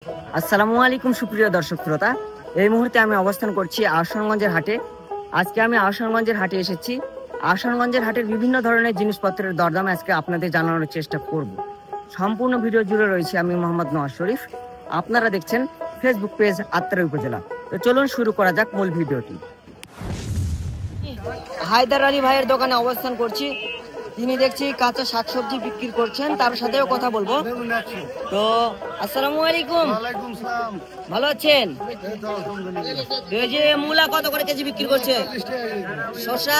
আসসালামু আলাইকুম সুপ্রিয় দর্শক শ্রোতা, এই মুহূর্তে আমি অবস্থান করছি আহসানগঞ্জের হাটে। আজকে আমি আহসানগঞ্জের হাটে এসেছি। আহসানগঞ্জের হাটের বিভিন্ন ধরনের জিনিসপত্রের দরদাম আজকে আপনাদের জানানোর চেষ্টা করব। সম্পূর্ণ ভিডিও জুড়ে রয়েছে আমি মোহাম্মদ নওয়াজ শরীফ। আপনারা দেখছেন ফেসবুক পেজ আত্রাই উপজেলা। তো চলুন শুরু করা যাক মূল ভিডিওটি। হায়দার আলী ভাইয়ের দোকানে অবস্থান করছি। তিনি দেখছি কাঁচা শাকসবজি বিক্রি করছেন, তার সাথেও কথা বলবো। তো আসসালামু আলাইকুম। ভালো আছেন? এই যে মূলা কত করে কেজি বিক্রি করছে? শসা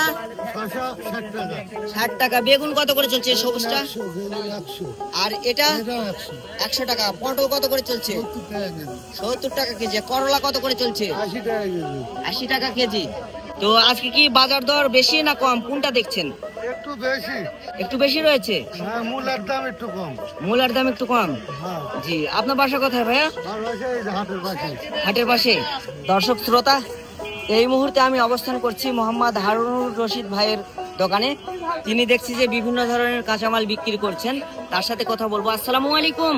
60 টাকা। বেগুন কত করে চলছে সবুজটা? আর এটা 100 টাকা। পটল কত করে চলছে? 70 টাকা কেজি। করলা কত করে চলছে? 80 টাকা কেজি। তো আজকে কি বাজার দর বেশি না কম, কোনটা দেখছেন? একটু বেশি রয়েছে। মূলার দাম একটু কম। মূলার দাম একটু কম। জি, আপনার বাসা কোথায় ভাইয়া? হাটের পাশে। দর্শক শ্রোতা, এই মুহূর্তে আমি অবস্থান করছি মোহাম্মদ হারুনুর রশিদ ভাইয়ের দোকানে। তিনি দেখছি যে বিভিন্ন ধরনের কাঁচামাল বিক্রি করছেন, তার সাথে কথা বলবো। আসসালামু আলাইকুম।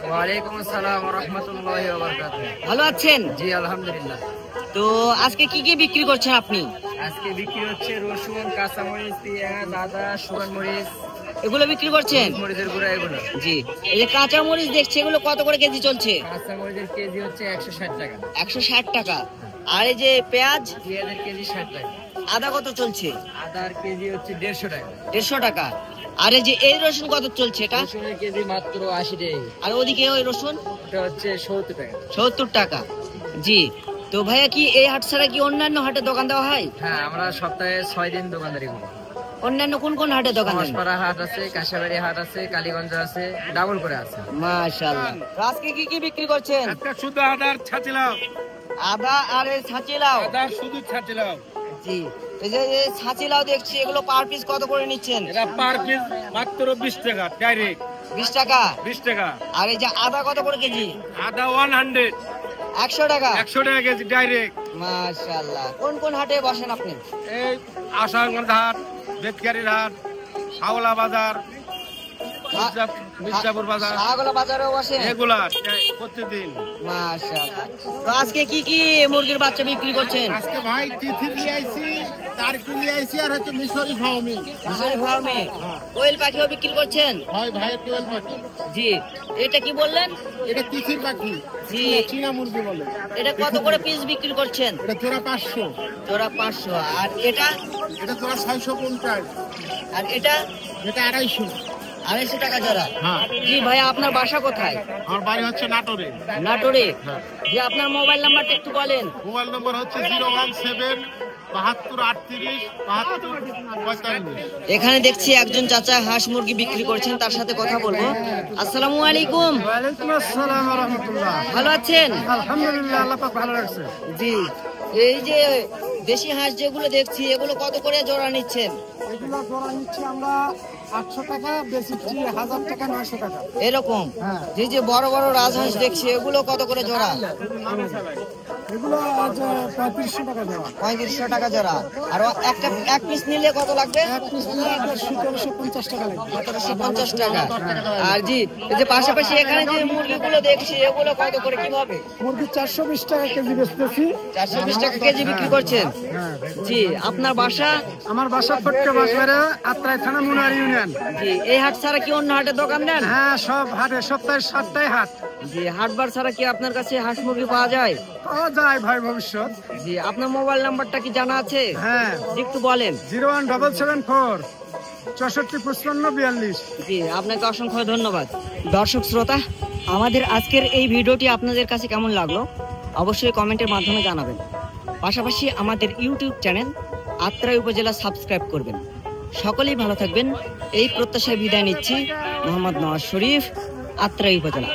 ওয়ালাইকুম আসসালাম ওয়া রাহমাতুল্লাহি ওয়া বারাকাতুহু। ভালো আছেন? জি আলহামদুলিল্লাহ। তো আজকে কি কি বিক্রি করছেন আপনি? আজকে বিক্রি হচ্ছে রসুন, কাঁচামরিচ, পেঁয়াজ, আদা, শুকনো মরিচ। এগুলো বিক্রি করছেন? মরিচের গুঁড়া এগুলো। জি। এই যে কাঁচা মরিচ দেখছি, এগুলো কত করে কেজি চলছে? কাঁচামরিচের কেজি হচ্ছে 160 টাকা। 160 টাকা। আর এই যে পেঁয়াজ? পেঁয়াজের কেজি 60 টাকা। আদা কত চলছে? আদার কেজি হচ্ছে 150 টাকা। 150 টাকা। আর এই যে এই রসুন কত চলছে? এটা রসুনের কেজি মাত্র 80 টাকা। আর ওদিকে ওই রসুন? ওটা হচ্ছে 70 টাকা। 70 টাকা। জি। তো ভাইয়া কি এই হাট ছাড়া কি অন্যান্য হাটে দোকান দেওয়া হয়? হ্যাঁ, আমরা সপ্তাহে 6 দিন দোকানদারি করি। অন্যান্য কোন কোন হাটে দোকান দেন? মশপাড়া হাট আছে, কাঁসাবাড়ি হাট আছে, কালীগঞ্জ আছে, ডাবল করে আছে। মাশাআল্লাহ। আজকে কি কি বিক্রি করছেন? আজকে শুধু আদার ছাচিলাও। আদা আর এই ছাঁচি লাউ? আদা শুধু ছাচিলাও। জি। এই যে এই ছাঁচি লাউ দেখছি, এগুলো পার পিস কত করে নিচ্ছেন? এটা পার পিস মাত্র 20 টাকা ডাইরেক্ট। 20 টাকা। 20 টাকা। আর এই যে আদা কত করে কেজি? আদা 100 100 টাকা। 100 টাকা কেজি ডাইরেক্ট। মাশাআল্লাহ। কোন কোন হাটে বসেন আপনি? এই আশাগঞ্জ হাট, বেতকারীর হাট, হাওলা বাজার, মির্জাপুর বাজার, শাহগোলা বাজারেও বসেন? এগুলা প্রতিদিন। মাশাআল্লাহ। তো আজকে কি কি মুরগির বাচ্চা বিক্রি করছেন? আজকে ভাই তিথি নিয়ে আইছি, তারকি নিয়ে আইছি, আর হচ্ছে মিশরি ফার্মি। মিশরি ফার্মে কোয়েল পাখিও বিক্রি করছেন? হয় ভাই কোয়েল পাখি। জি। এটা কি বললেন? এটা তিথির পাখি। জি। চীনা মুরগি বলে। এটা কত করে পিস বিক্রি করছেন? এটা জোড়া 500। জোড়া 500। আর এটা? এটা জোড়া 650। আর এটা? এটা 250। 250 টাকা জোড়া। হ্যাঁ। জি ভাই, আপনার বাসা কোথায়? আমার বাড়ি হচ্ছে নাটোরে। নাটোরে? হ্যাঁ। জি, আপনার মোবাইল নাম্বারটা একটু বলেন। মোবাইল নম্বর হচ্ছে 017 72 38 72 45। এখানে দেখছি একজন চাচা হাঁস মুরগি বিক্রি করছেন, তার সাথে কথা বলবো। আসসালামু আলাইকুম। ওয়ালাইকুম আসসালাম ওয়া রাহমাতুল্লাহ। ভালো আছেন? আলহামদুলিল্লাহ, আল্লাহ পাক ভালো রাখছে। জি। এই যে দেশি হাঁস যেগুলো দেখছি, এগুলো কত করে জোড়া নিচ্ছেন? এগুলো জোড়া নিচ্ছি আমরা 800 টাকা, বেশিচ্ছি 1000 টাকা, 900 টাকা এরকম? হ্যাঁ। যে যে বড় বড় রাজহাঁস দেখছি, এগুলো কত করে জোড়া? এগুলো 3500 টাকা জোড়া। 3500 টাকা জোড়া। আর এক পিস নিলে কত লাগবে? এক পিস নিলে 1750 টাকা লাগবে। 1750 টাকা। আর জি, এই যে পাশাপাশি এখানে যে মুরগিগুলো দেখছি, এগুলো কত করে কিভাবে? মুরগি 420 টাকা কেজি বেচতেছি। 420 টাকা কেজি বিক্রি করছেন? জি। আপনার বাসা? আমার বাসা ফটকে বাজারে, আত্রাই থানা, মুনার ইউনিয়ন। জি। এই হাট ছাড়া কি অন্য হাটে দোকান দেন? হ্যাঁ, সব হাটে সপ্তাহে 7টাই হাট। জি। হাটবার ছাড়া কি আপনার কাছে হাঁস মুরগি পাওয়া যায়? পাওয়া যায় ভাই ভবিষ্যৎ। জি। আপনার মোবাইল নাম্বারটা কি জানা আছে? হ্যাঁ, একটু বলেন। 01774 64 55 42। জি, আপনাকে অসংখ্য ধন্যবাদ। দর্শক শ্রোতা, আমাদের আজকের এই ভিডিওটি আপনাদের কাছে কেমন লাগলো অবশ্যই কমেন্টের মাধ্যমে জানাবেন। পাশাপাশি আমাদের ইউটিউব চ্যানেল আত্রাই উপজেলা সাবস্ক্রাইব করবেন। সকলেই ভালো থাকবেন, এই প্রত্যাশায় বিদায় নিচ্ছি। মোহাম্মদ নওয়াজ শরীফ, আত্রাই উপজেলা।